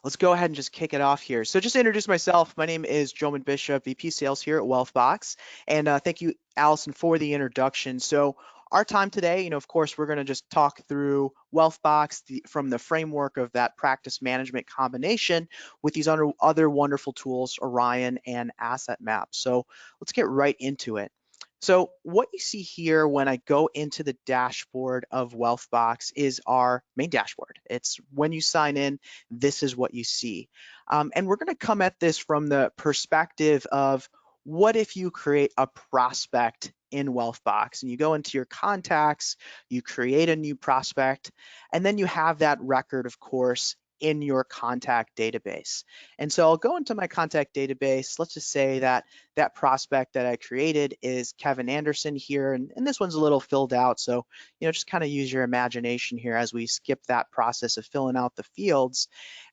Let's go ahead and just kick it off here. So just to introduce myself, my name is Jomin Bishop, VP Sales here at Wealthbox. And thank you, Allison, for the introduction. So our time today, of course, we're going to just talk through Wealthbox from the framework of that practice management combination with these other wonderful tools, Orion and Asset Map. So let's get right into it. So what you see here when I go into the dashboard of Wealthbox is our main dashboard. It's when you sign in, this is what you see. And we're going to come at this from the perspective of what if you create a prospect in Wealthbox and you go into your contacts, you create a new prospect, and then you have that record, of course, in your contact database. And so I'll go into my contact database. Let's just say that that prospect that I created is Kevin Anderson here, and this one's a little filled out. So, just kind of use your imagination here as we skip that process of filling out the fields.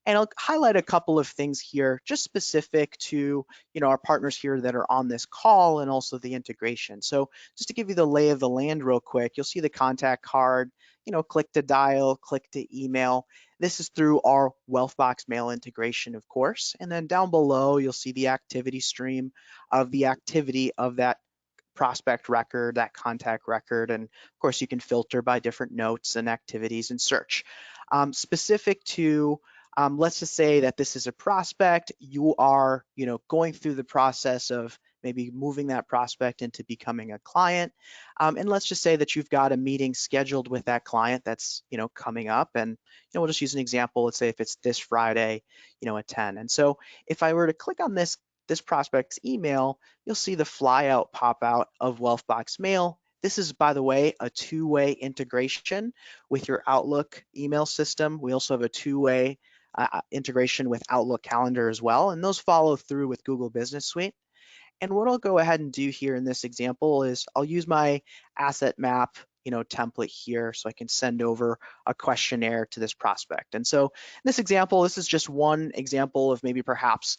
And I'll highlight a couple of things here, just specific to, our partners here that are on this call and also the integration. So just to give you the lay of the land real quick, you'll see the contact card, click to dial, click to email. This is through our Wealthbox mail integration, of course. And then down below, you'll see the activity stream of the activity of that prospect record, that contact record. And of course, you can filter by different notes and activities and search. Specific to, let's just say that this is a prospect, you are, going through the process of maybe moving that prospect into becoming a client. And let's just say that you've got a meeting scheduled with that client that's, coming up. And, we'll just use an example. Let's say if it's this Friday, at 10. And so if I were to click on this prospect's email, you'll see the flyout pop out of Wealthbox Mail. This is, by the way, a two-way integration with your Outlook email system. We also have a two-way integration with Outlook Calendar as well, and those follow through with Google Business Suite. And what I'll go ahead and do here in this example is I'll use my asset map, template here so I can send over a questionnaire to this prospect. And so in this example, this is just one example of maybe perhaps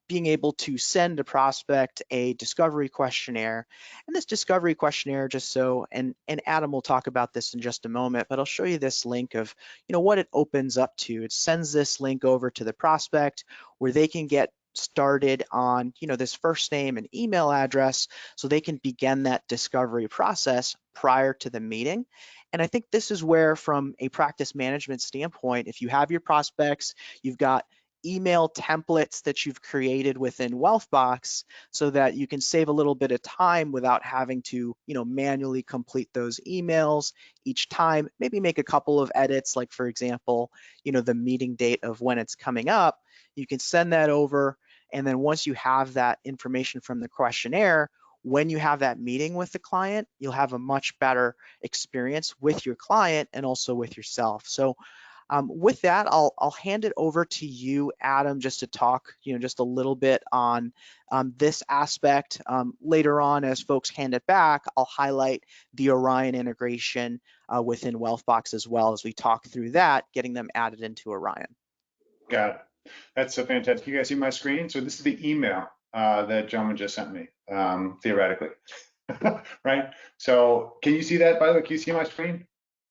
being able to send a prospect a discovery questionnaire. And this discovery questionnaire, just so, and Adam will talk about this in just a moment, but I'll show you this link of, what it opens up to. It sends this link over to the prospect where they can get started on, this first name and email address so they can begin that discovery process prior to the meeting. And I think this is where, from a practice management standpoint, if you have your prospects, you've got email templates that you've created within Wealthbox so that you can save a little bit of time without having to, manually complete those emails each time, maybe make a couple of edits, like for example, the meeting date of when it's coming up. You can send that over. And then once you have that information from the questionnaire, when you have that meeting with the client, you'll have a much better experience with your client and also with yourself. So with that, I'll hand it over to you, Adam, just to talk, just a little bit on this aspect. Later on, as folks hand it back, I'll highlight the Orion integration within Wealthbox as well as we talk through that, getting them added into Orion. Got it. That's so fantastic. You guys see my screen? So this is the email that Jomin just sent me, theoretically, right? So can you see that, by the way? Can you see my screen?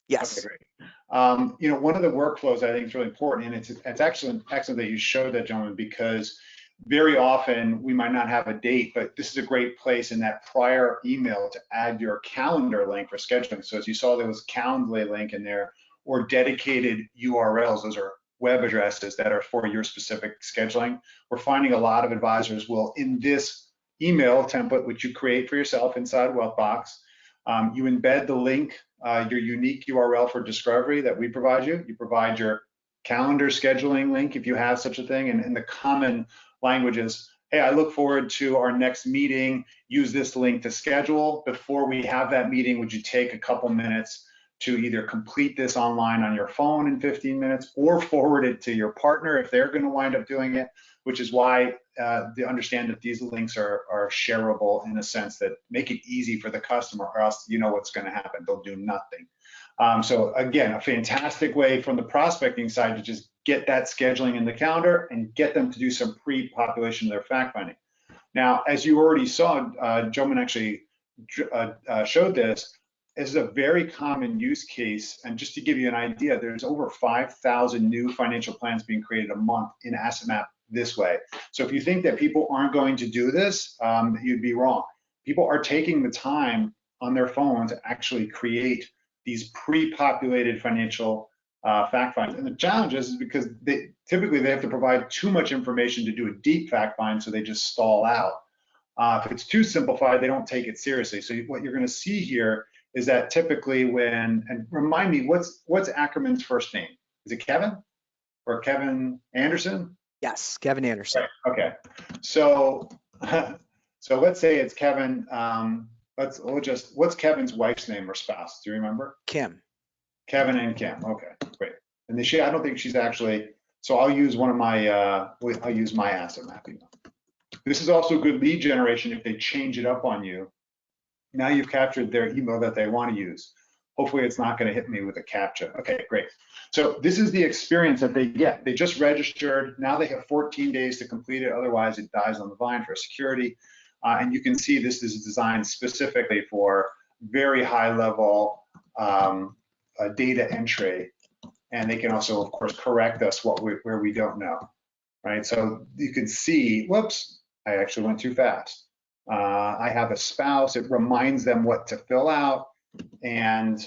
Yes. Okay, great. One of the workflows I think is really important, and it's actually excellent that you showed that, Jomin, because very often we might not have a date, but this is a great place in that prior email to add your calendar link for scheduling. So as you saw, there was a Calendly link in there, or dedicated URLs. Those are web addresses that are for your specific scheduling. We're finding a lot of advisors will, in this email template, which you create for yourself inside Wealthbox, you embed the link, your unique URL for discovery that we provide you. You provide your calendar scheduling link if you have such a thing, and the common language is, hey, I look forward to our next meeting. Use this link to schedule. Before we have that meeting, would you take a couple minutes to either complete this online on your phone in 15 minutes or forward it to your partner if they're going to wind up doing it, which is why they understand that these links are shareable in a sense that make it easy for the customer, or else you know what's going to happen. They'll do nothing. So again, a fantastic way from the prospecting side to just get that scheduling in the calendar and get them to do some pre-population of their fact finding. Now, as you already saw, Jomin actually showed this. this is a very common use case. And just to give you an idea, there's over 5,000 new financial plans being created a month in Asset Map this way. So if you think that people aren't going to do this, you'd be wrong. People are taking the time on their phone to actually create these pre-populated financial fact finds. And the challenge is because typically they have to provide too much information to do a deep fact find, so they just stall out. If it's too simplified, they don't take it seriously. So what you're going to see here is that typically when, and remind me, what's Ackerman's first name? Is it Kevin or Kevin Anderson? Yes, Kevin Anderson. Right. Okay. So so let's say it's Kevin. What's Kevin's wife's name or spouse? Do you remember? Kim. Kevin and Kim. Okay, great. And I don't think she's actually. So I'll use one of my. I'll use my asset mapping. This is also good lead generation if they change it up on you. Now you've captured their email that they want to use. Hopefully it's not going to hit me with a CAPTCHA. Okay, great. So this is the experience that they get. They just registered. Now they have 14 days to complete it. Otherwise it dies on the vine for security. And you can see this is designed specifically for very high level data entry. And they can also, of course, correct us where we don't know, right? So you can see, whoops, I actually went too fast. I have a spouse. It reminds them what to fill out. And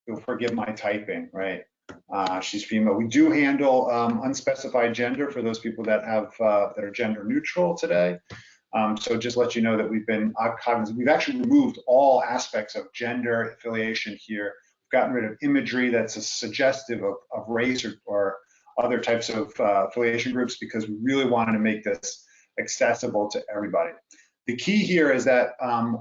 you'll forgive my typing, right? She's female. We do handle unspecified gender for those people that have that are gender neutral today. So just let you know that we've actually removed all aspects of gender affiliation here. We've gotten rid of imagery that's suggestive of race or other types of affiliation groups because we really wanted to make this accessible to everybody. The key here is that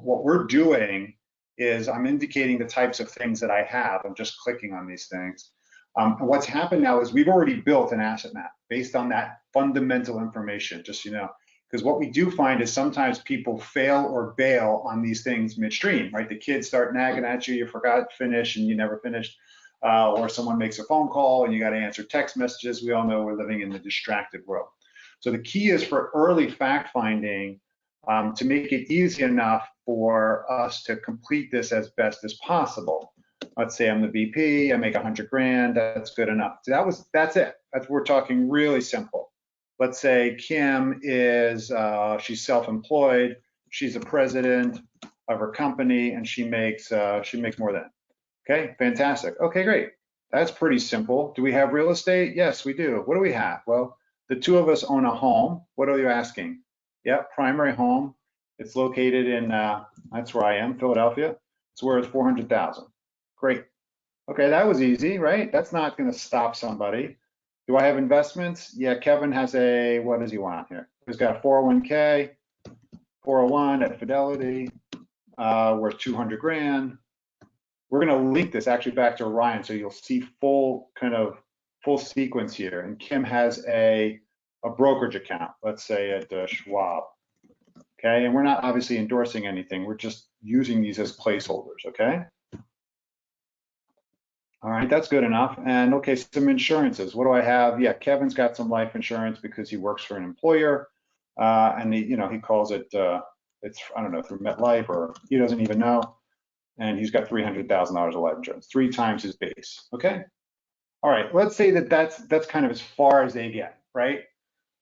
what we're doing is I'm indicating the types of things that I have. I'm just clicking on these things. And what's happened now is we've already built an asset map based on that fundamental information, just so you know. Because what we do find is sometimes people fail or bail on these things midstream, right? The kids start nagging at you, you forgot to finish and you never finished. Or someone makes a phone call and you got to answer text messages. We all know we're living in the distracted world. So the key is for early fact finding to make it easy enough for us to complete this as best as possible. Let's say I'm the VP, I make 100 grand, that's good enough. So that's it. We're talking really simple. Let's say Kim is, she's self-employed, she's a president of her company, and she makes more than. Okay, fantastic. Okay, great. That's pretty simple. Do we have real estate? Yes, we do. What do we have? Well, the two of us own a home. What are you asking? Yep, primary home. It's located in, that's where I am, Philadelphia. It's worth 400,000. Great. Okay, that was easy, right? That's not going to stop somebody. Do I have investments? Yeah, Kevin has what does he want here? He's got a 401k, 401 at Fidelity, worth 200 grand. We're going to link this actually back to Orion, so you'll see full sequence here. And Kim has a brokerage account, let's say at Schwab. Okay, and we're not obviously endorsing anything. We're just using these as placeholders, okay? All right, that's good enough. And okay, some insurances. What do I have? Yeah, Kevin's got some life insurance because he works for an employer, and he calls it it's I don't know, through MetLife, or he doesn't even know. And he's got $300,000 of life insurance, 3 times his base. Okay. All right. Let's say that's kind of as far as they get, right?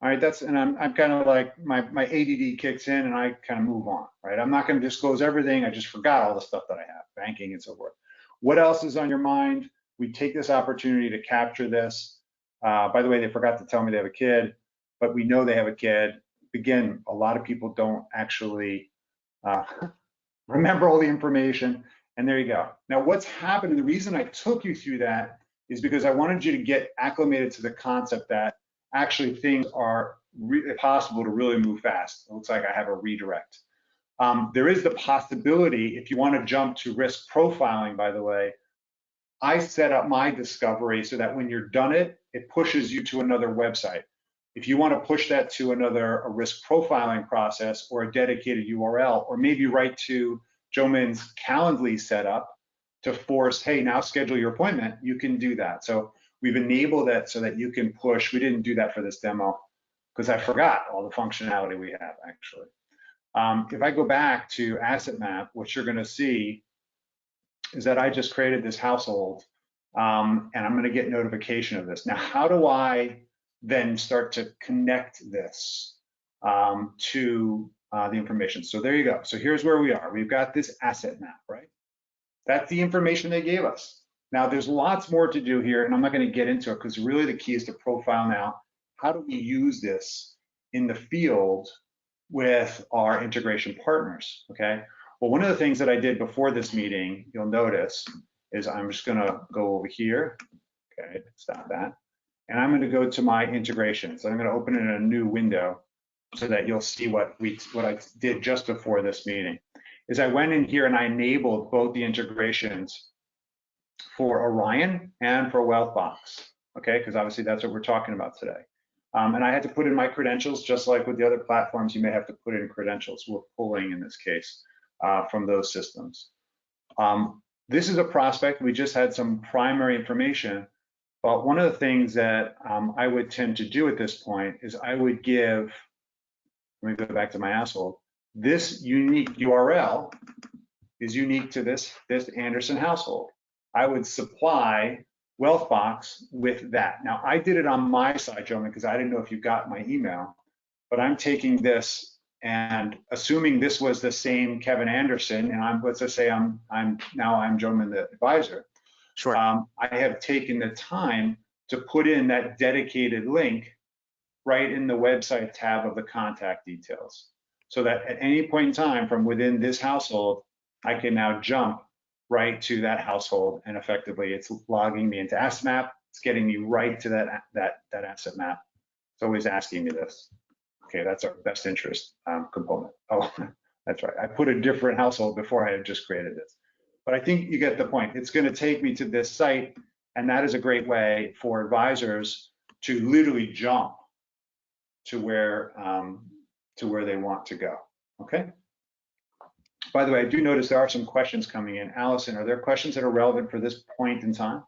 All right. And I'm kind of like my ADD kicks in and I kind of move on, right? I'm not going to disclose everything. I just forgot all the stuff that I have, banking and so forth. What else is on your mind? We take this opportunity to capture this. By the way, they forgot to tell me they have a kid, but we know they have a kid. Again, a lot of people don't actually remember all the information, and there you go. Now, what's happened, the reason I took you through that is because I wanted you to get acclimated to the concept that actually things are possible to really move fast. It looks like I have a redirect. There is the possibility, if you want to jump to risk profiling, by the way, I set up my discovery so that when you're done it pushes you to another website. If you want to push that to a risk profiling process or a dedicated URL, or maybe right to Jomin's Calendly setup to force, hey, now schedule your appointment, you can do that. So we've enabled it so that you can push. We didn't do that for this demo because I forgot all the functionality we have actually. If I go back to Asset Map, what you're going to see is that I just created this household, and I'm going to get notification of this. Now, how do I then start to connect this to the information? So there you go. So here's where we are. We've got this asset map, right? That's the information they gave us. Now, there's lots more to do here, and I'm not going to get into it because really the key is to profile now. How do we use this in the field with our integration partners, okay? Well, one of the things that I did before this meeting, you'll notice, is I'm just gonna go over here, okay, stop that. And I'm gonna go to my integration. So I'm gonna open it in a new window so that you'll see what I did just before this meeting. Is I went in here and I enabled both the integrations for Orion and for Wealthbox, okay? Because obviously that's what we're talking about today. And I had to put in my credentials, just like with the other platforms, you may have to put in credentials. We're pulling, in this case, from those systems. This is a prospect. We just had some primary information, but one of the things that I would tend to do at this point is I would give, let me go back to my household, this unique URL is unique to this Anderson household. I would supply Wealthbox with that. Now, I did it on my side, Jomin, because I didn't know if you got my email, but I'm taking this and assuming this was the same Kevin Anderson, and let's just say I'm Jomin, the advisor. Sure. I have taken the time to put in that dedicated link right in the website tab of the contact details, so that at any point in time from within this household, I can now jump right to that household, and effectively it's logging me into asset map. It's getting me right to that asset map. It's always asking me this. Okay, that's our best interest component. Oh, that's right. I put a different household before I had just created this. But I think you get the point. It's going to take me to this site, and that is a great way for advisors to literally jump to where they want to go. Okay. By the way, I do notice there are some questions coming in. Allison, are there questions that are relevant for this point in time?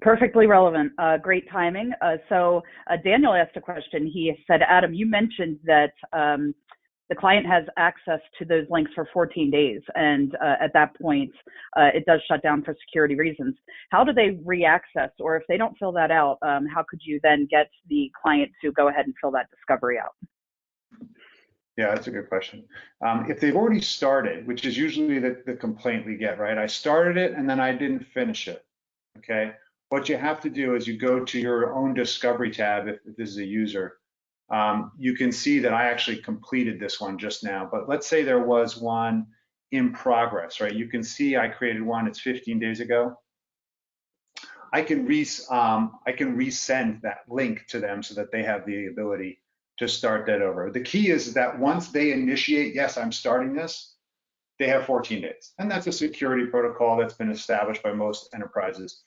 Perfectly relevant. Great timing. So Daniel asked a question. He said, Adam, you mentioned that the client has access to those links for 14 days. And at that point, it does shut down for security reasons. How do they re-access? Or if they don't fill that out, how could you then get the client to go ahead and fill that discovery out? Yeah, that's a good question. If they've already started, which is usually the complaint we get, right? I started it and then I didn't finish it, okay? What you have to do is you go to your own discovery tab, if this is a user. You can see that I actually completed this one just now, but let's say there was one in progress, right? You can see I created one, it's 15 days ago. I can resend that link to them so that they have the ability to start that over. The key is that once they initiate, yes, I'm starting this, they have 14 days. And that's a security protocol that's been established by most enterprises,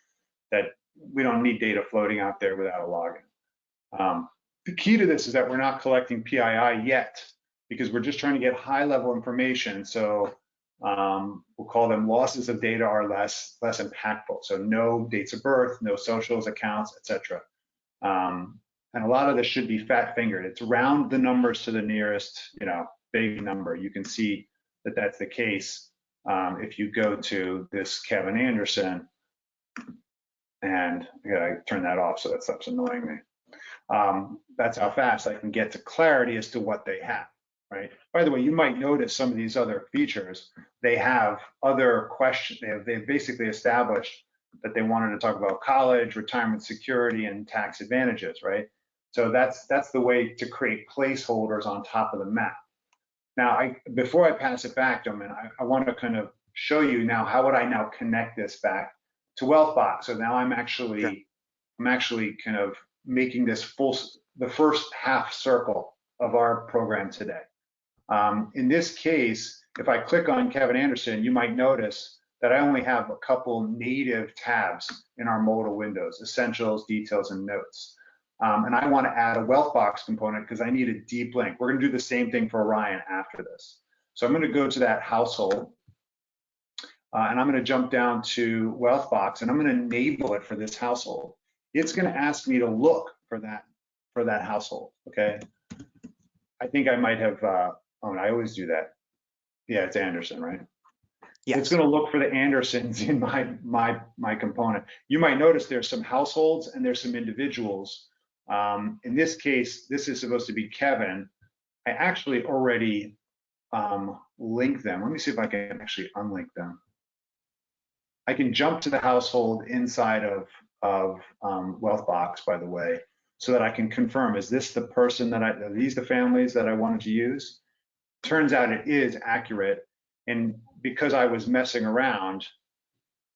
that we don't need data floating out there without a login. The key to this is that we're not collecting PII yet, because we're just trying to get high level information. So we'll call them losses of data are less impactful. So no dates of birth, no socials, accounts, etc. And a lot of this should be fat fingered. It's round the numbers to the nearest, big number. You can see that that's the case if you go to this Kevin Anderson, and I gotta turn that off so that stops annoying me. That's how fast I can get to clarity as to what they have, right? By the way, you might notice some of these other features, they have other questions. They've basically established that they wanted to talk about college, retirement security, and tax advantages, right? So that's the way to create placeholders on top of the map. Now, before I pass it back, Jomin, I want to kind of show you now how would I now connect this back to Wealthbox. So now I'm actually kind of making this the first half circle of our program today. In this case, if I click on Kevin Anderson, you might notice that I only have a couple native tabs in our modal windows: essentials, details, and notes. And I want to add a Wealthbox component because I need a deep link. We're going to do the same thing for Orion after this. So I'm going to go to that household, and I'm going to jump down to Wealthbox, and I'm going to enable it for this household. It's going to ask me to look for that household. Okay. I think I might have Oh, and I always do that. Yeah, it's Anderson, right? So it's Yes. going to look for the Andersons in my component. You might notice there's some households and there's some individuals. In this case, this is supposed to be Kevin. I actually already linked them. Let me see if I can actually unlink them. I can jump to the household inside of Wealthbox, by the way, so that I can confirm, is this the person that are these the families that I wanted to use? Turns out it is accurate. And because I was messing around,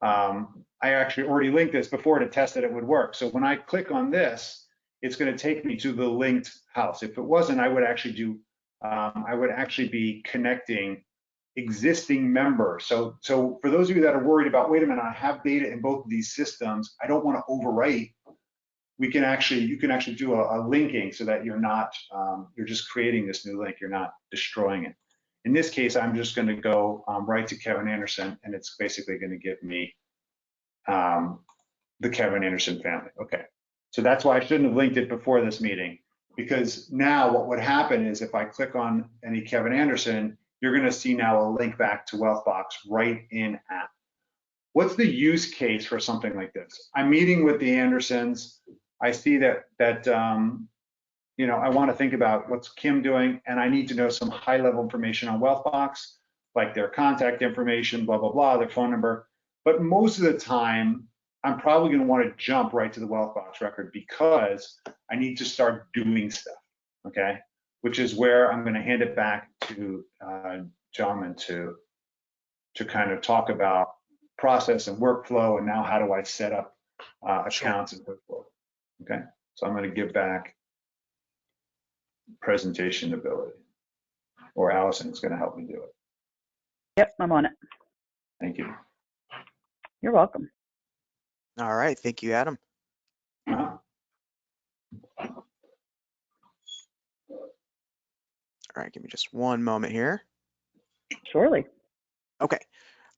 I actually already linked this before to test that it would work. So when I click on this, it's going to take me to the linked house. If it wasn't, I would actually be connecting existing members. So for those of you that are worried about, wait a minute, I have data in both of these systems, I don't want to overwrite. You can actually do a linking so that you're not, you're just creating this new link, you're not destroying it. In this case, I'm just going to go right to Kevin Anderson, and it's basically going to give me the Kevin Anderson family. Okay, so that's why I shouldn't have linked it before this meeting, because now what would happen is if I click on any Kevin Anderson, you're going to see now a link back to Wealthbox right in app. What's the use case for something like this? I'm meeting with the Andersons. I see that I want to think about what's Kim doing, and I need to know some high-level information on Wealthbox, like their contact information, blah, blah, blah, their phone number. But most of the time, I'm probably going to want to jump right to the Wealthbox record because I need to start doing stuff, okay? Which is where I'm going to hand it back to Jomin to kind of talk about process and workflow, and now how do I set up accounts and so forth, okay? So I'm going to give back presentation ability, or Allison is going to help me do it. Yep, I'm on it. Thank you. You're welcome. All right. Thank you, Adam. Uh-huh. All right. Give me just one moment here. Surely. Okay.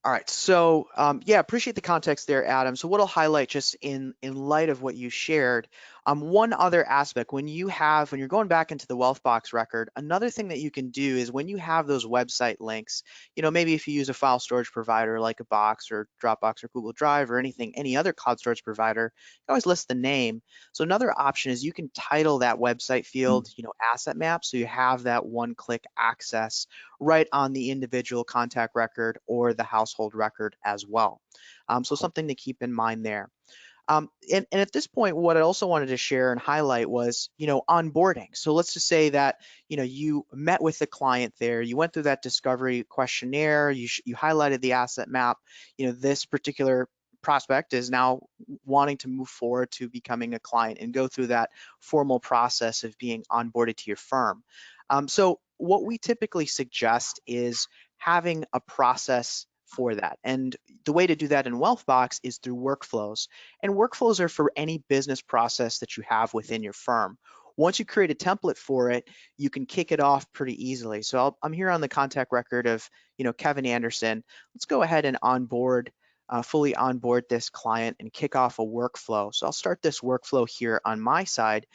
All right, so yeah, appreciate the context there, Adam. So what I'll highlight just in light of what you shared, one other aspect, when you're going back into the Wealthbox record, another thing that you can do is when you have those website links, maybe if you use a file storage provider like a Box or Dropbox or Google Drive or any other cloud storage provider, you can always list the name. So another option is you can title that website field, asset map, so you have that one-click access right on the individual contact record or the household record as well. So something to keep in mind there. And at this point, what I also wanted to share and highlight was, onboarding. So let's just say that, you met with the client there, you went through that discovery questionnaire, you highlighted the asset map, this particular prospect is now wanting to move forward to becoming a client and go through that formal process of being onboarded to your firm. So what we typically suggest is having a process for that. And the way to do that in Wealthbox is through workflows. And workflows are for any business process that you have within your firm. Once you create a template for it, you can kick it off pretty easily. So I'm here on the contact record of, Kevin Anderson. Let's go ahead and fully onboard this client and kick off a workflow. So I'll start this workflow here on my side.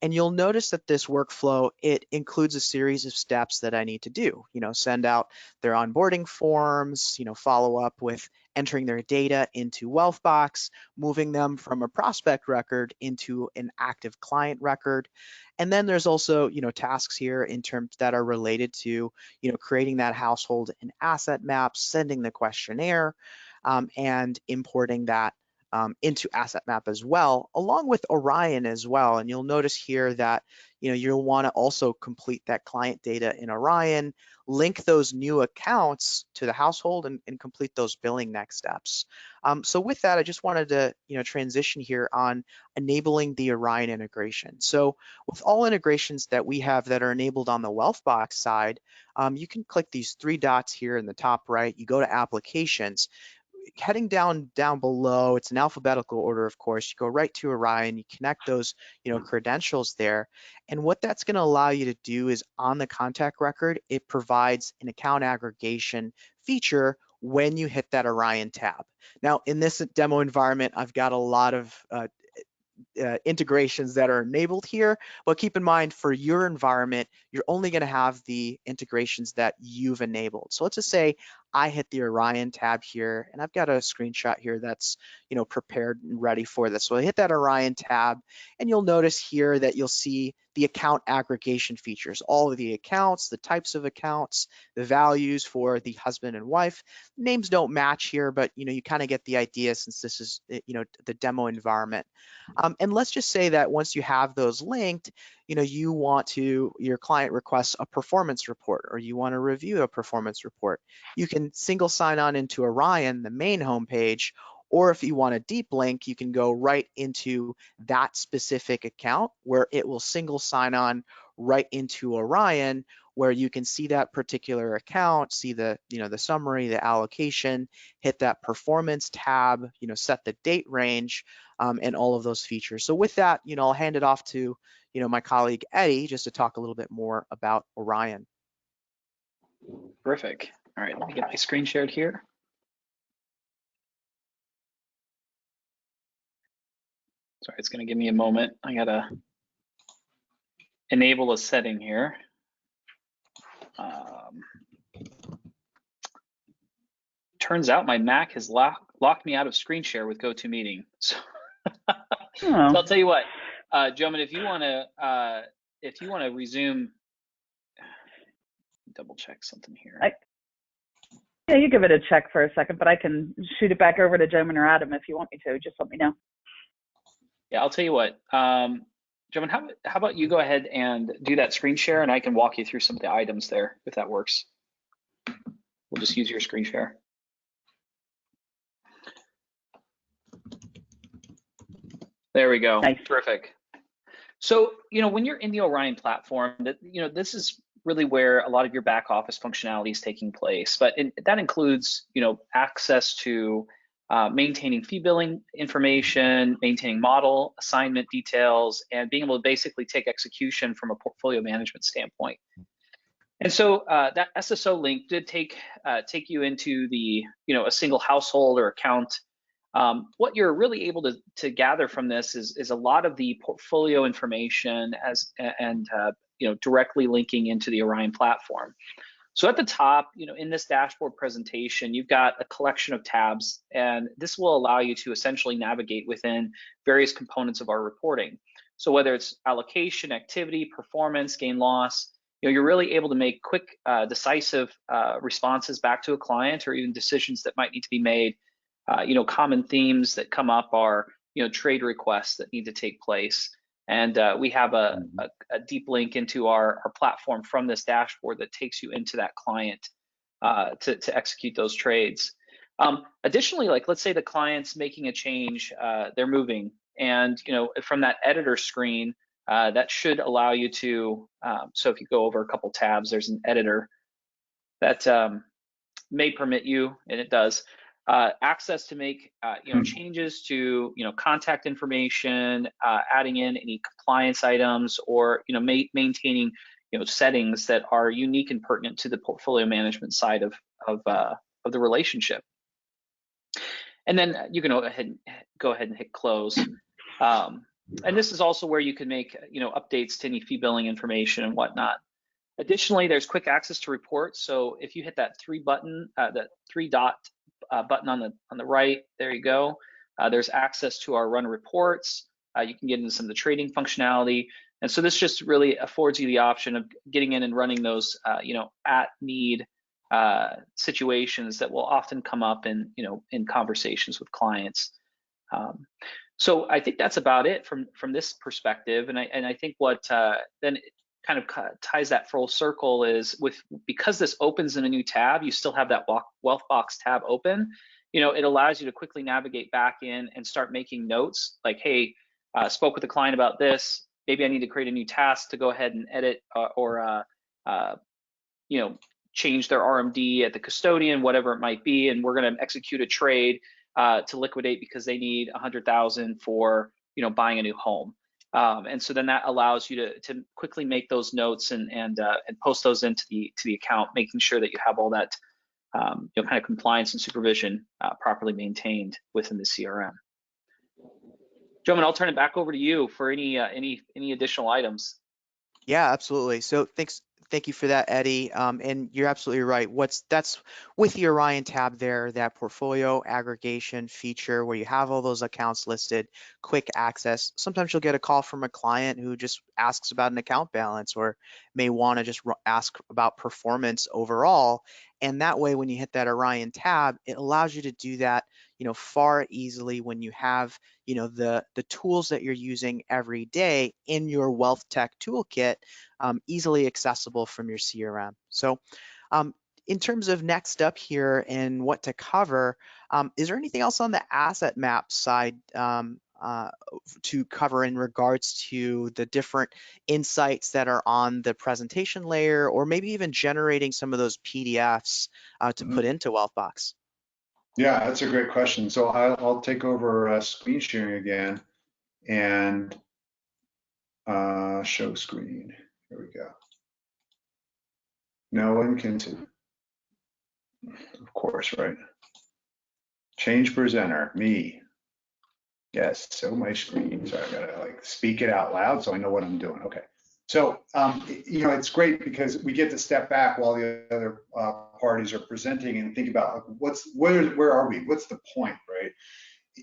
And you'll notice that this workflow, it includes a series of steps that I need to do, send out their onboarding forms, follow up with entering their data into Wealthbox, moving them from a prospect record into an active client record. And then there's also, tasks here in terms that are related to, creating that household and asset map, sending the questionnaire, and importing that into asset map as well, along with Orion as well. And you'll notice here that you'll want to also complete that client data in Orion, link those new accounts to the household, and complete those billing next steps. So with that, I just wanted to transition here on enabling the Orion integration. So with all integrations that we have that are enabled on the Wealthbox side, you can click these three dots here in the top right. You go to applications. Heading down below, it's in alphabetical order, of course. You go right to Orion, you connect those, credentials there. And what that's going to allow you to do is on the contact record, it provides an account aggregation feature when you hit that Orion tab. Now, in this demo environment, I've got a lot of integrations that are enabled here, but keep in mind for your environment, you're only going to have the integrations that you've enabled. So let's just say I hit the Orion tab here, and I've got a screenshot here that's, prepared and ready for this. So I hit that Orion tab, and you'll notice here that you'll see the account aggregation features, all of the accounts, the types of accounts, the values for the husband and wife. Names don't match here, but you kind of get the idea since this is the demo environment. And let's just say that once you have those linked, your client requests a performance report, or you want to review a performance report. You can single sign on into Orion, the main homepage, or if you want a deep link, you can go right into that specific account where it will single sign on right into Orion, where you can see that particular account, see the summary, the allocation, hit that performance tab, set the date range, and all of those features. So with that, I'll hand it off to my colleague Eddie just to talk a little bit more about Orion. Terrific. All right, let me get my screen shared here. Sorry, it's going to give me a moment. I got to enable a setting here. Turns out my Mac has locked me out of screen share with GoToMeeting. So, so I'll tell you what, Jomin, if you want to resume, double check something here. Yeah, you give it a check for a second, but I can shoot it back over to Jomin or Adam if you want me to. Just let me know. Yeah, I'll tell you what, Jomin, how about you go ahead and do that screen share, and I can walk you through some of the items there, if that works. We'll just use your screen share. There we go. Nice. Terrific. So, when you're in the Orion platform, this is really where a lot of your back office functionality is taking place. But that includes, access to maintaining fee billing information, maintaining model assignment details, and being able to basically take execution from a portfolio management standpoint. And so that SSO link did take you into the, a single household or account. What you're really able to gather from this is a lot of the portfolio information and directly linking into the Orion platform. So at the top, in this dashboard presentation, you've got a collection of tabs, and this will allow you to essentially navigate within various components of our reporting. So whether it's allocation, activity, performance, gain, loss, you're really able to make quick, decisive responses back to a client, or even decisions that might need to be made. Common themes that come up are, trade requests that need to take place. And we have a deep link into our platform from this dashboard that takes you into that client to execute those trades. Additionally, let's say the client's making a change, they're moving, and from that editor screen, that should allow you to, so if you go over a couple tabs, there's an editor that may permit you, and it does, access to make changes to contact information, adding in any compliance items, or maintaining settings that are unique and pertinent to the portfolio management side of the relationship. And then you can go ahead and hit close. And this is also where you can make updates to any fee billing information and whatnot. Additionally, there's quick access to reports. So if you hit that that three dot button on the right, there you go. There's access to our run reports. You can get into some of the trading functionality, and so this just really affords you the option of getting in and running those at need situations that will often come up in conversations with clients. So I think that's about it from this perspective, and I think what then kind of ties that full circle is because this opens in a new tab, you still have that Wealthbox tab open. It allows you to quickly navigate back in and start making notes like, hey, spoke with the client about this. Maybe I need to create a new task to go ahead and edit or change their RMD at the custodian, whatever it might be, and we're going to execute a trade to liquidate because they need $100,000 for buying a new home. And so then that allows you to quickly make those notes and post those into the account, making sure that you have all that kind of compliance and supervision properly maintained within the CRM. Jomin, I'll turn it back over to you for any additional items. Yeah, absolutely. So thank you for that, Eddie. And you're absolutely right. That's with the Orion tab there, that portfolio aggregation feature where you have all those accounts listed, quick access. Sometimes you'll get a call from a client who just asks about an account balance or may want to just ask about performance overall. And that way, when you hit that Orion tab, it allows you to do that, far easily when you have the tools that you're using every day in your wealth tech toolkit, easily accessible from your CRM. So um, in terms of next up here and what to cover, is there anything else on the asset map side to cover in regards to the different insights that are on the presentation layer, or maybe even generating some of those PDFs to put into Wealthbox? Yeah, that's a great question. So I'll take over screen sharing again and show screen. Here we go. No one can see. Of course, right? Change presenter, me. Yes, so my screen. So I gotta like speak it out loud so I know what I'm doing. Okay. So it's great because we get to step back while the other parties are presenting and think about like, where are we? What's the point, right?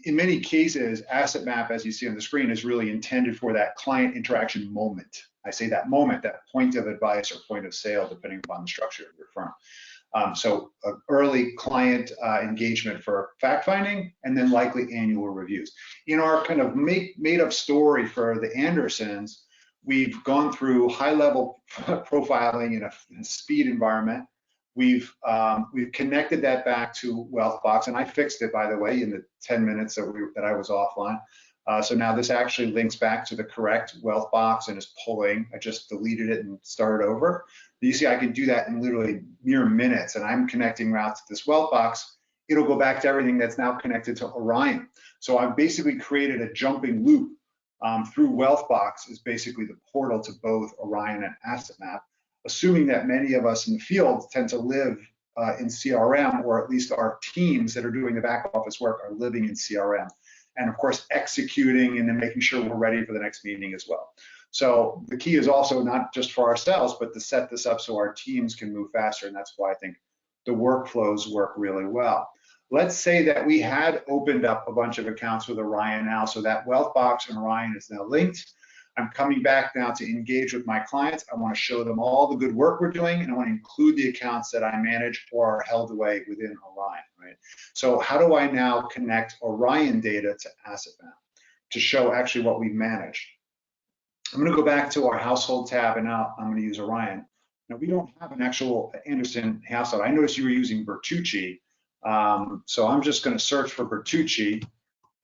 In many cases, asset map, as you see on the screen, is really intended for that client interaction moment. I say that moment, that point of advice or point of sale, depending upon the structure of your firm. So early client engagement for fact finding, and then likely annual reviews. In our kind of made up story for the Andersons, we've gone through high level profiling in a speed environment. We've connected that back to Wealthbox, and I fixed it, by the way, in the 10 minutes that I was offline. So now this actually links back to the correct Wealthbox and is pulling. I just deleted it and started over. You see, I can do that in literally mere minutes, and I'm connecting routes to this Wealthbox. It'll go back to everything that's now connected to Orion. So I've basically created a jumping loop through Wealthbox is basically the portal to both Orion and Asset Map, assuming that many of us in the field tend to live in CRM, or at least our teams that are doing the back office work are living in CRM. And of course, executing and then making sure we're ready for the next meeting as well. So the key is also not just for ourselves, but to set this up so our teams can move faster. And that's why I think the workflows work really well. Let's say that we had opened up a bunch of accounts with Orion now, so that Wealthbox and Orion is now linked. I'm coming back now to engage with my clients. I want to show them all the good work we're doing, and I want to include the accounts that I manage or are held away within Orion, right? So how do I now connect Orion data to Asset Map to show actually what we manage? I'm going to go back to our household tab, and now I'm going to use Orion. Now, we don't have an actual Anderson household. I noticed you were using Bertucci, so I'm just going to search for Bertucci,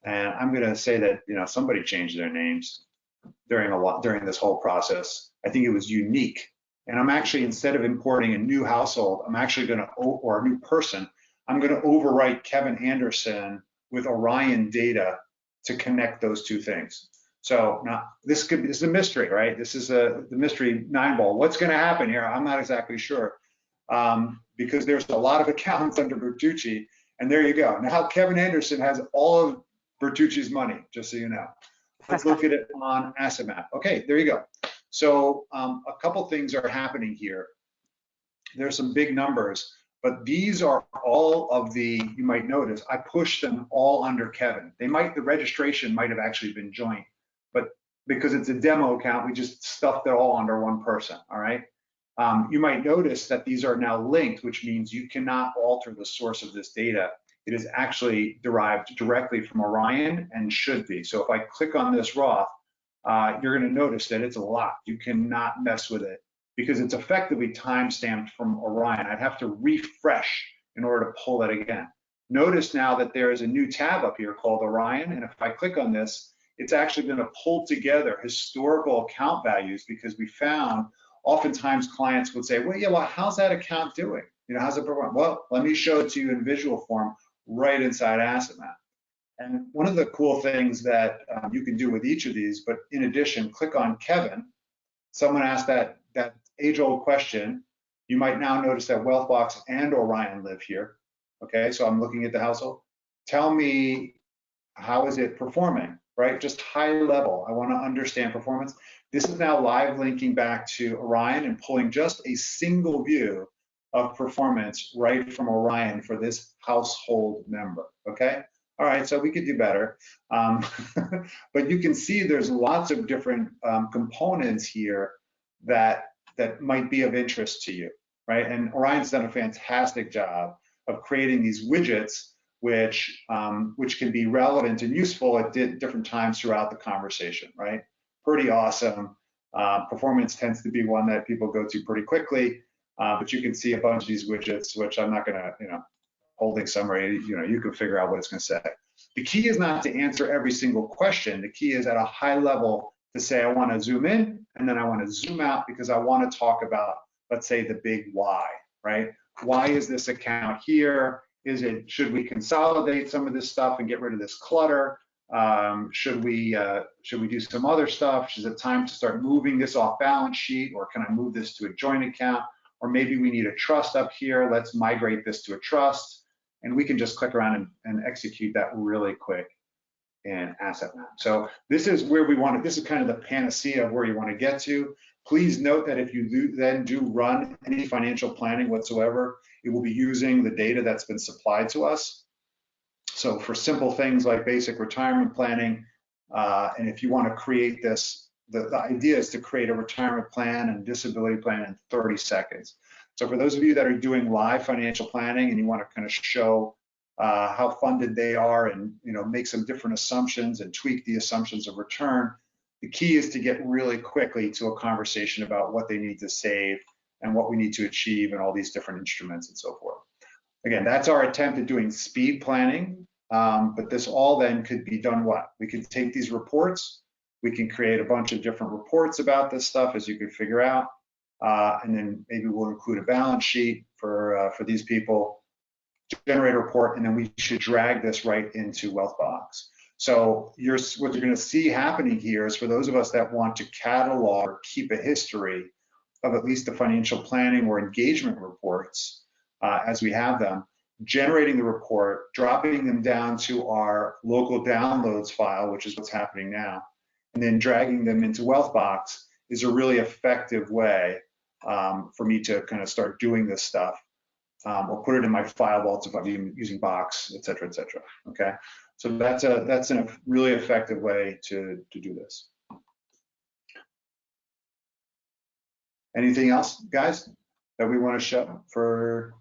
and I'm going to say that somebody changed their names during this whole process. I think it was unique, and I'm actually, instead of importing a new household, I'm actually going to, or a new person, I'm going to overwrite Kevin Anderson with Orion data to connect those two things. So now this is a mystery, right? This is the mystery 9-ball. What's going to happen here? I'm not exactly sure, because there's a lot of accounts under Bertucci, and there you go. Now Kevin Anderson has all of Bertucci's money, just so you know. Let's look at it on Asset Map. Okay, there you go. So a couple things are happening here. There's some big numbers, but these are all of you might notice, I pushed them all under Kevin. The registration might have actually been joint, but because it's a demo account, we just stuffed it all under one person, all right? You might notice that these are now linked, which means you cannot alter the source of this data. It is actually derived directly from Orion and should be. So if I click on this Roth, you're going to notice that it's locked. You cannot mess with it because it's effectively time-stamped from Orion. I'd have to refresh in order to pull it again. Notice now that there is a new tab up here called Orion, and if I click on this, it's actually going to pull together historical account values, because we found oftentimes clients would say, well, how's that account doing? How's it perform? Well, let me show it to you in visual form right inside Asset Map. And one of the cool things that you can do with each of these, but in addition, click on Kevin. Someone asked that age-old question. You might now notice that Wealthbox and Orion live here. Okay, so I'm looking at the household. Tell me, how is it performing? right? Just high level. I want to understand performance. This is now live linking back to Orion and pulling just a single view of performance right from Orion for this household member, okay? All right, so we could do better. But you can see there's lots of different components here that might be of interest to you, right? And Orion's done a fantastic job of creating these widgets which can be relevant and useful at different times throughout the conversation, right? Pretty awesome. Performance tends to be one that people go to pretty quickly, but you can see a bunch of these widgets, which I'm not gonna, holding summary, you can figure out what it's gonna say. The key is not to answer every single question. The key is at a high level to say, I wanna zoom in, and then I wanna zoom out because I wanna talk about, let's say, the big why, right? Why is this account here? Should we consolidate some of this stuff and get rid of this clutter? Should we do some other stuff? Is it time to start moving this off balance sheet, or can I move this to a joint account? Or maybe we need a trust up here. Let's migrate this to a trust, and we can just click around and execute that really quick in Asset Map. So this is where we want to. This is kind of the panacea of where you want to get to. Please note that if you then do run any financial planning whatsoever, it will be using the data that's been supplied to us. So for simple things like basic retirement planning, and if you want to create this, the idea is to create a retirement plan and disability plan in 30 seconds. So for those of you that are doing live financial planning and you want to kind of show how funded they are and make some different assumptions and tweak the assumptions of return, the key is to get really quickly to a conversation about what they need to save and what we need to achieve and all these different instruments and so forth. Again, that's our attempt at doing speed planning, but this all then could be done what? We could take these reports, we can create a bunch of different reports about this stuff, as you can figure out, and then maybe we'll include a balance sheet for these people, generate a report, and then we should drag this right into Wealthbox. So what you're going to see happening here is for those of us that want to catalog or keep a history of at least the financial planning or engagement reports as we have them, generating the report, dropping them down to our local downloads file, which is what's happening now, and then dragging them into Wealthbox is a really effective way for me to kind of start doing this stuff, or put it in my file vaults if I'm using Box, et cetera, okay? So that's a really effective way to do this. Anything else, guys, that we want to show for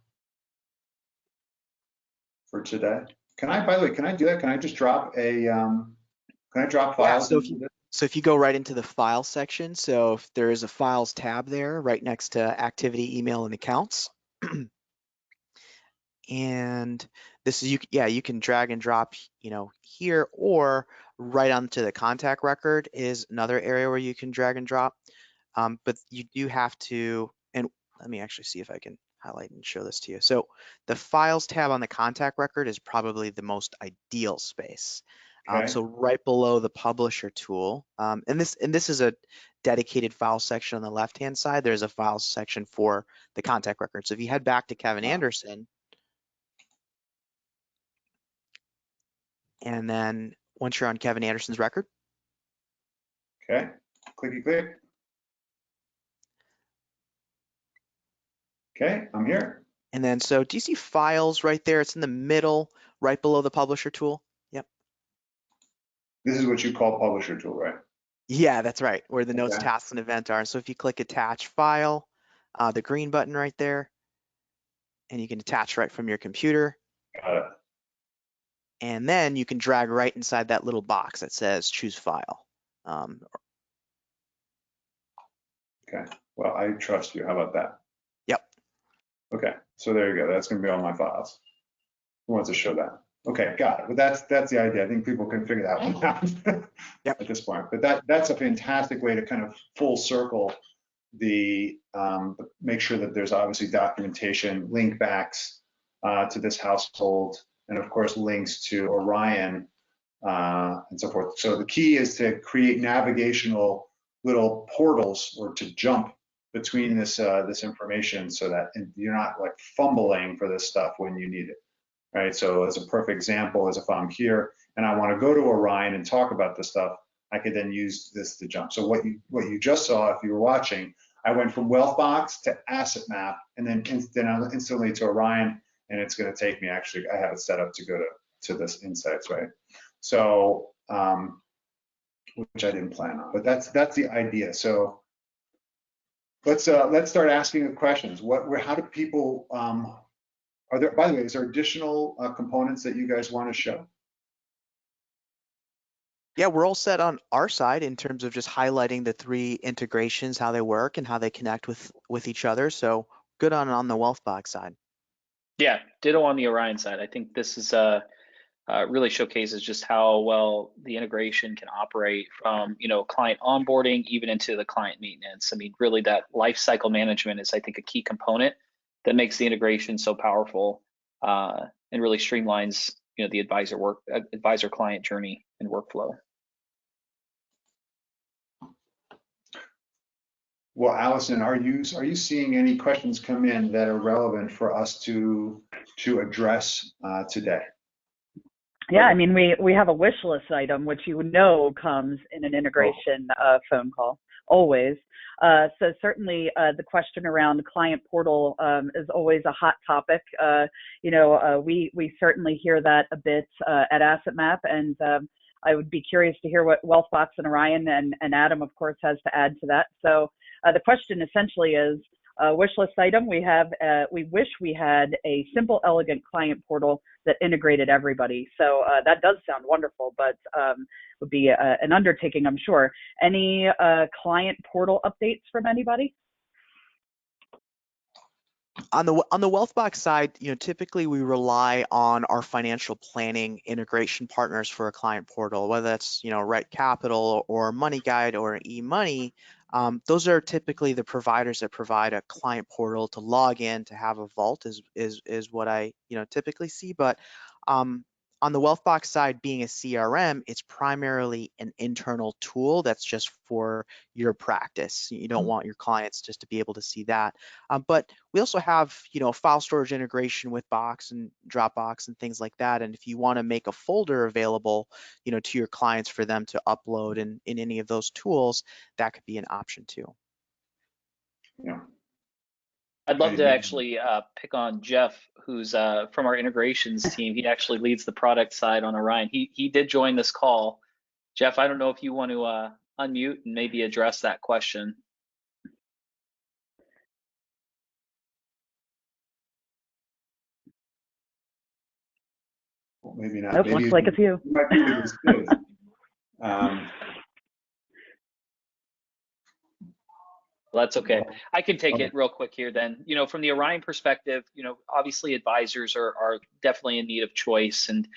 today? By the way, can I do that? Can I just drop can I drop files? Yeah, so if you go right into the file section, so if there is a files tab there right next to activity, email, and accounts, and this is, you can drag and drop, here, or right onto the contact record is another area where you can drag and drop. But you do have to, and let me actually see if I can highlight and show this to you. So the files tab on the contact record is probably the most ideal space. Okay. So right below the publisher tool, and this is a dedicated file section on the left-hand side. There's a file section for the contact record. So if you head back to Kevin Anderson, and then once you're on Kevin Anderson's record. Okay, clicky click. Okay, I'm here. And then, so do you see files right there? It's in the middle, right below the publisher tool. Yep. This is what you call publisher tool, right? Yeah, that's right, where the notes, Okay. tasks, and event are. So if you click attach file, the green button right there, and you can attach right from your computer. Got it. And then you can drag right inside that little box that says choose file. Okay, well, I trust you. How about that? Yep. Okay, so there you go. That's going to be all my files. Who wants to show that? Okay, got it. But that's the idea. I think people can figure that one out Yep. at this point. But that's a fantastic way to kind of full circle the make sure that there's obviously documentation, link backs to this household, and of course links to Orion and so forth. So the key is to create navigational little portals or to jump between this information so that you're not like fumbling for this stuff when you need it, right? So as a perfect example is if I'm here and I want to go to Orion and talk about this stuff, I could then use this to jump. So what you just saw, if you were watching, I went from Wealthbox to Asset Map, and then instantly to Orion, and it's going to take me, actually, I have it set up to go to this Insights, right? So, which I didn't plan on, but that's the idea. So let's start asking the questions. How do people, are there, by the way, is there additional components that you guys want to show? Yeah, we're all set on our side in terms of just highlighting the 3 integrations, how they work and how they connect with each other. So good on the Wealthbox side. Yeah, ditto on the Orion side. I think this is really showcases just how well the integration can operate from, client onboarding even into the client maintenance. I mean, really that life cycle management is, I think, a key component that makes the integration so powerful and really streamlines, the advisor client journey and workflow. Well, Allison, are you seeing any questions come in that are relevant for us to address today? Yeah, I mean, we have a wish list item, which comes in an integration phone call, always. So certainly the question around client portal is always a hot topic. We certainly hear that a bit at Asset Map, and I would be curious to hear what Wealthbox and Orion and Adam, of course, has to add to that. So the question essentially is, wish list item, we wish we had a simple, elegant client portal that integrated everybody. So that does sound wonderful, but would be an undertaking, I'm sure. Any client portal updates from anybody? On the Wealthbox side, typically we rely on our financial planning integration partners for a client portal, whether that's, Right Capital or Money Guide or eMoney. Those are typically the providers that provide a client portal to log in, to have a vault is what I, typically see. But on the Wealthbox side, being a CRM, it's primarily an internal tool that's just for your practice. You don't want your clients just to be able to see that. But we also have, file storage integration with Box and Dropbox and things like that. And if you want to make a folder available, to your clients for them to upload in any of those tools, that could be an option too. Yeah. I'd love to actually pick on Jeff, who's from our integrations team. He actually leads the product side on Orion. He did join this call. Jeff, I don't know if you want to unmute and maybe address that question. Well, maybe not. Nope, Maybe looks like it's you. Might be with his kids. Well, that's okay. I can take it real quick here then. From the Orion perspective, obviously advisors are definitely in need of choice. And,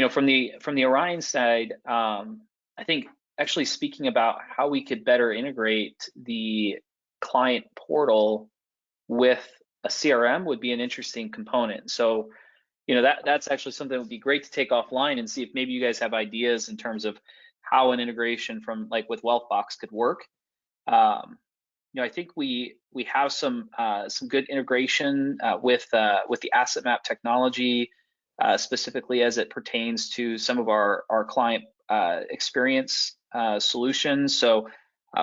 from the Orion side, I think actually speaking about how we could better integrate the client portal with a CRM would be an interesting component. So, that's actually something that would be great to take offline and see if maybe you guys have ideas in terms of how an integration from with Wealthbox could work. I think we have some good integration with the Asset Map technology, specifically as it pertains to some of our client experience solutions. So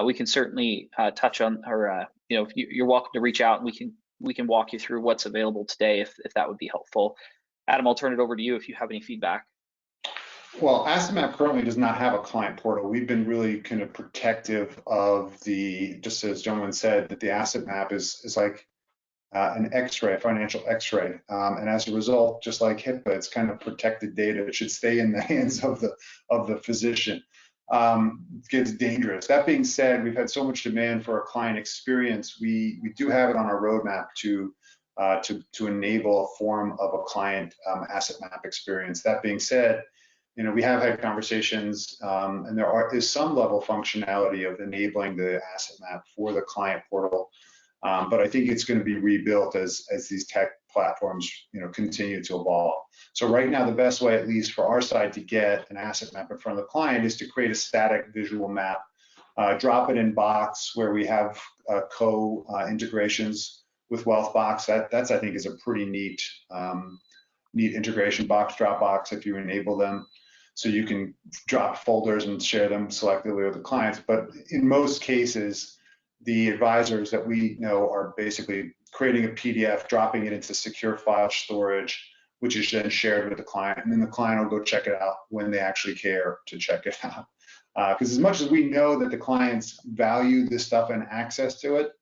we can certainly touch on, or if you're welcome to reach out, and we can walk you through what's available today if that would be helpful. Adam, I'll turn it over to you if you have any feedback. Well, Asset Map currently does not have a client portal. We've been really kind of protective of just as Jomin said, that the Asset Map is like an X-ray, a financial X-ray. And as a result, just like HIPAA, it's kind of protected data. It should stay in the hands of the physician. It gets dangerous. That being said, we've had so much demand for a client experience. We do have it on our roadmap to enable a form of a client Asset Map experience. That being said, we have had conversations, and there is some level of functionality of enabling the Asset Map for the client portal, but I think it's going to be rebuilt as these tech platforms, continue to evolve. So right now, the best way, at least for our side, to get an Asset Map in front of the client is to create a static visual map, drop it in Box where we have co-integrations with Wealthbox. That's I think is a pretty neat integration. Box, Dropbox, if you enable them. so you can drop folders and share them selectively with the clients. But in most cases, the advisors that we know are basically creating a PDF, dropping it into secure file storage, which is then shared with the client, and then the client will go check it out when they actually care to check it out. Because as much as we know that the clients value this stuff and access to it,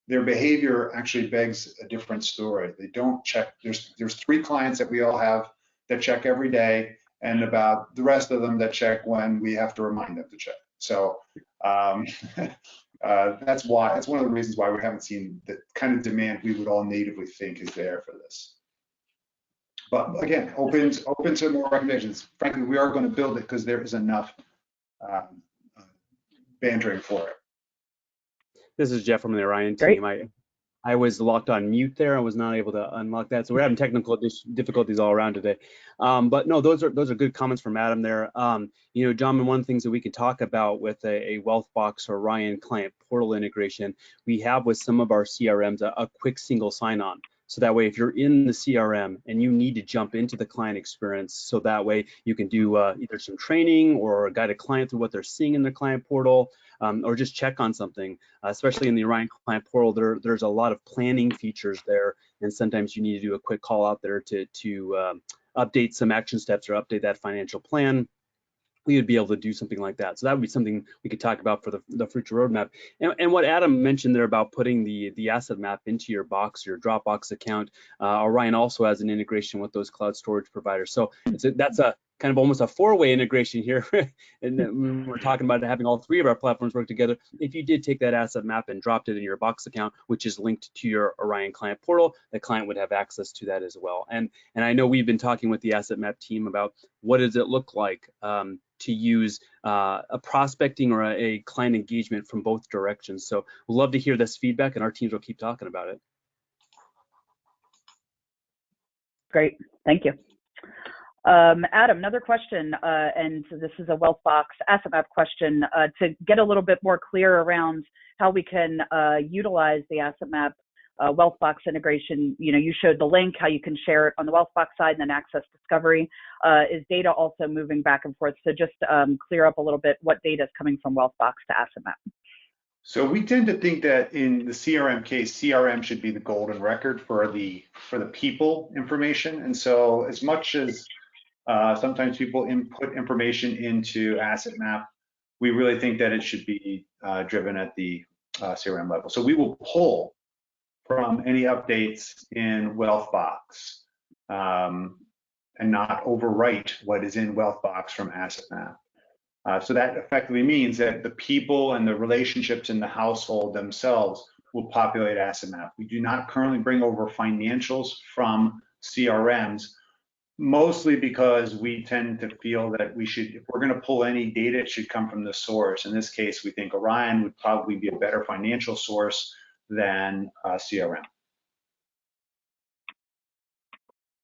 their behavior actually begs a different story. They don't check. There's 3 clients that we all have that check every day, and about the rest of them that check when we have to remind them to check. So that's why. That's one of the reasons why we haven't seen the kind of demand we would all natively think is there for this. But again, open to more recommendations. Frankly, we are going to build it because there is enough bantering for it. This is Jeff from the Orion Great. team. I was locked on mute there. I was not able to unlock that. So we're having technical difficulties all around today. But no, those are good comments from Adam there. You know, John, one of the things that we could talk about with a Wealthbox or Orion client portal integration, we have with some of our CRMs a quick single sign-on. So that way, if you're in the CRM and you need to jump into the client experience, so that way you can do either some training or guide a client through what they're seeing in their client portal, or just check on something. Especially in the Orion client portal, there's a lot of planning features there, and sometimes you need to do a quick call out there to update some action steps or update that financial plan. We would be able to do something like that. So that would be something we could talk about for the future roadmap. And what Adam mentioned there about putting the asset map into your box, your Dropbox account, Orion also has an integration with those cloud storage providers. So that's a kind of almost a 4-way integration here. And we're talking about having all 3 of our platforms work together. If you did take that asset map and dropped it in your box account, which is linked to your Orion client portal, the client would have access to that as well. And I know we've been talking with the asset map team about what does it look like to use a prospecting or a client engagement from both directions. So we'd love to hear this feedback, and our teams will keep talking about it. Great, thank you. Adam, another question, and so this is a Wealthbox asset map question, to get a little bit more clear around how we can utilize the asset map Wealthbox integration. You know, you showed the link, how you can share it on the Wealthbox side and then access discovery. Is data also moving back and forth? So just clear up a little bit what data is coming from Wealthbox to asset map. So we tend to think that in the CRM case, CRM should be the golden record for the people information. And so as much as sometimes people input information into asset map, we really think that it should be driven at the CRM level. So we will pull from any updates in Wealthbox and not overwrite what is in Wealthbox from asset map. So that effectively means that the people and the relationships in the household themselves will populate asset map. We do not currently bring over financials from CRMs, mostly because we tend to feel that we should, if we're going to pull any data, it should come from the source. In this case, we think Orion would probably be a better financial source than CRM.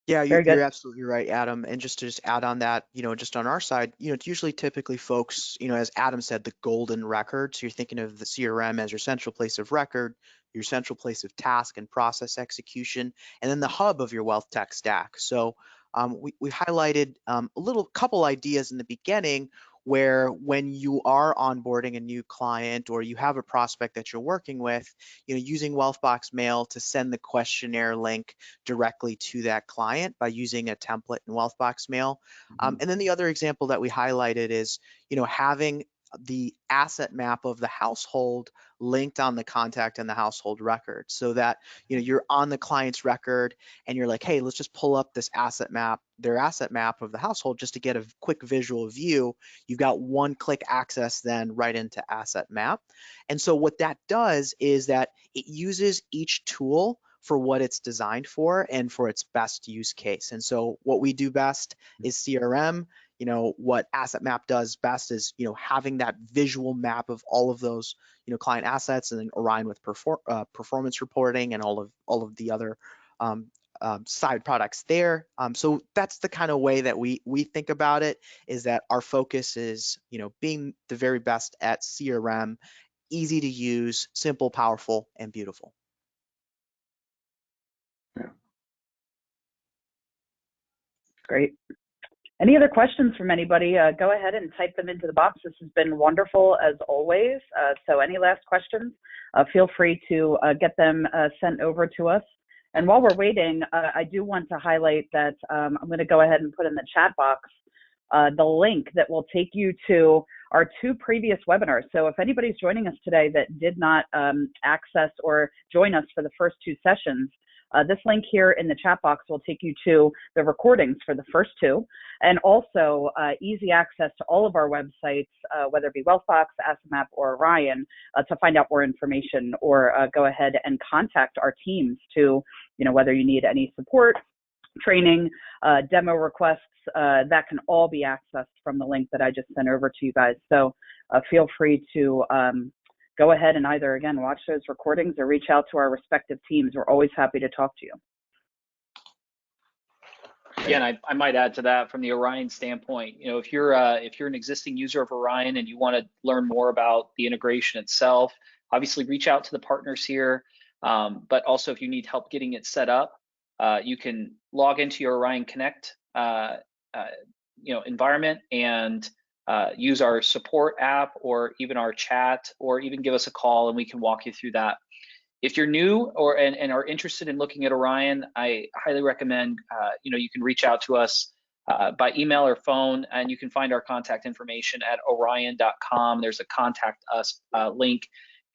Yeah, you're absolutely right, Adam. And just to add on that, you know, just on our side, you know, it's usually typically folks, you know, as Adam said, the golden record. So you're thinking of the CRM as your central place of record, your central place of task and process execution, and then the hub of your wealth tech stack. So we highlighted a couple ideas in the beginning where when you are onboarding a new client or you have a prospect that you're working with, you know, using Wealthbox Mail to send the questionnaire link directly to that client by using a template in Wealthbox Mail. And then the other example that we highlighted is, you know, having the asset map of the household linked on the contact and the household record, so that, you know, you're on the client's record and you're like, hey, let's just pull up this asset map, their asset map of the household, just to get a quick visual view. You've got one-click access then right into asset map. And so what that does is that it uses each tool for what it's designed for and for its best use case. And so what we do best is CRM. You know, what asset map does best is, you know, having that visual map of all of those, you know, client assets, and then Orion with performance reporting and all of the other side products there. So that's the kind of way that we think about it, is that our focus is, you know, being the very best at CRM, easy to use, simple, powerful, and beautiful. Great. Any other questions from anybody? Go ahead and type them into the box. This has been wonderful as always. So any last questions, feel free to get them sent over to us. And while we're waiting, I do want to highlight that I'm going to go ahead and put in the chat box the link that will take you to our 2 previous webinars. So if anybody's joining us today that did not access or join us for the first 2 sessions, this link here in the chat box will take you to the recordings for the first 2, and also easy access to all of our websites, whether it be Wealthbox, AssetMap, or Orion, to find out more information, or go ahead and contact our teams to, whether you need any support, training, demo requests, that can all be accessed from the link that I just sent over to you guys. So feel free to go ahead and either, again, watch those recordings or reach out to our respective teams. We're always happy to talk to you. Again, I might add to that from the Orion standpoint. If you're an existing user of Orion and you want to learn more about the integration itself, obviously reach out to the partners here. But also, if you need help getting it set up, you can log into your Orion Connect environment and use our support app or even our chat, or even give us a call and we can walk you through that. If you're new and are interested in looking at Orion, I highly recommend you can reach out to us by email or phone, and you can find our contact information at orion.com. There's a contact us link,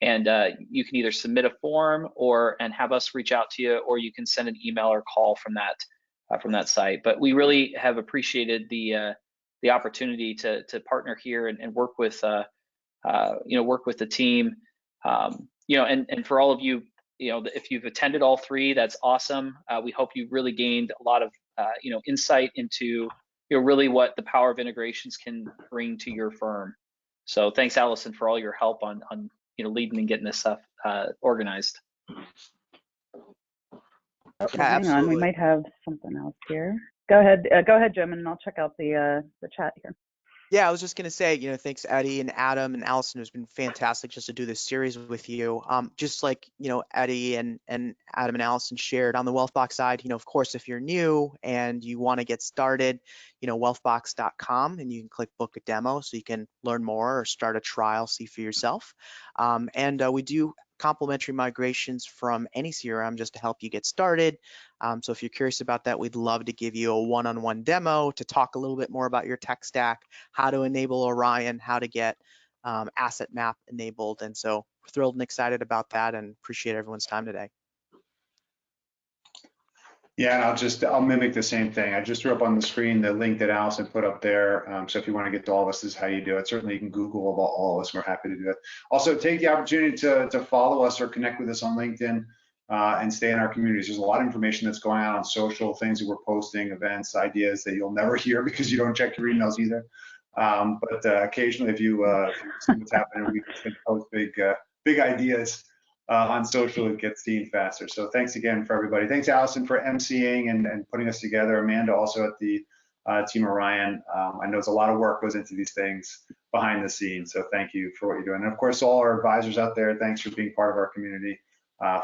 and you can either submit a form and have us reach out to you, or you can send an email or call from that site. But we really have appreciated the opportunity to partner here and work with work with the team. And for all of you, if you've attended all 3, that's awesome. We hope you really gained a lot of insight into really what the power of integrations can bring to your firm. So thanks, Allison, for all your help on leading and getting this stuff organized. Oh, hang on, we might have something else here. Go ahead, Jomin, and I'll check out the chat here. Yeah, I was just going to say, thanks Eddie and Adam and Allison. It's been fantastic just to do this series with you. Just like, Eddie and Adam and Allison shared on the Wealthbox side, of course, if you're new and you want to get started, wealthbox.com, and you can click book a demo so you can learn more or start a trial, see for yourself. And we do complimentary migrations from any CRM just to help you get started. So if you're curious about that, we'd love to give you a one-on-one demo to talk a little bit more about your tech stack, how to enable Orion, how to get AssetMap enabled. And so we're thrilled and excited about that and appreciate everyone's time today. Yeah, and I'll mimic the same thing. I just threw up on the screen the link that Allison put up there. So if you want to get to all of us, this is how you do it. Certainly you can Google about all of us. We're happy to do it. Also, take the opportunity to follow us or connect with us on LinkedIn and stay in our communities. There's a lot of information that's going on social, things that we're posting, events, ideas that you'll never hear because you don't check your emails either. But occasionally, if you see what's happening, we can post big ideas on social. It gets seen faster. So thanks again for everybody. Thanks, Allison, for emceeing and putting us together. Amanda also at the Team Orion. I know there's a lot of work goes into these things behind the scenes. So thank you for what you're doing. And of course, all our advisors out there, thanks for being part of our community.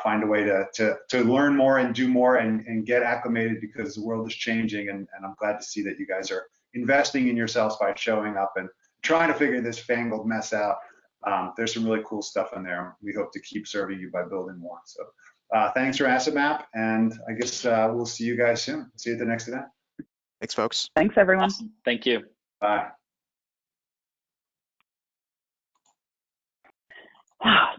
Find a way to learn more and do more and get acclimated, because the world is changing. And I'm glad to see that you guys are investing in yourselves by showing up and trying to figure this fangled mess out. There's some really cool stuff in there. We hope to keep serving you by building more. So thanks for AssetMap, and I guess we'll see you guys soon. See you at the next event. Thanks, folks. Thanks, everyone. Awesome. Thank you. Bye. Wow.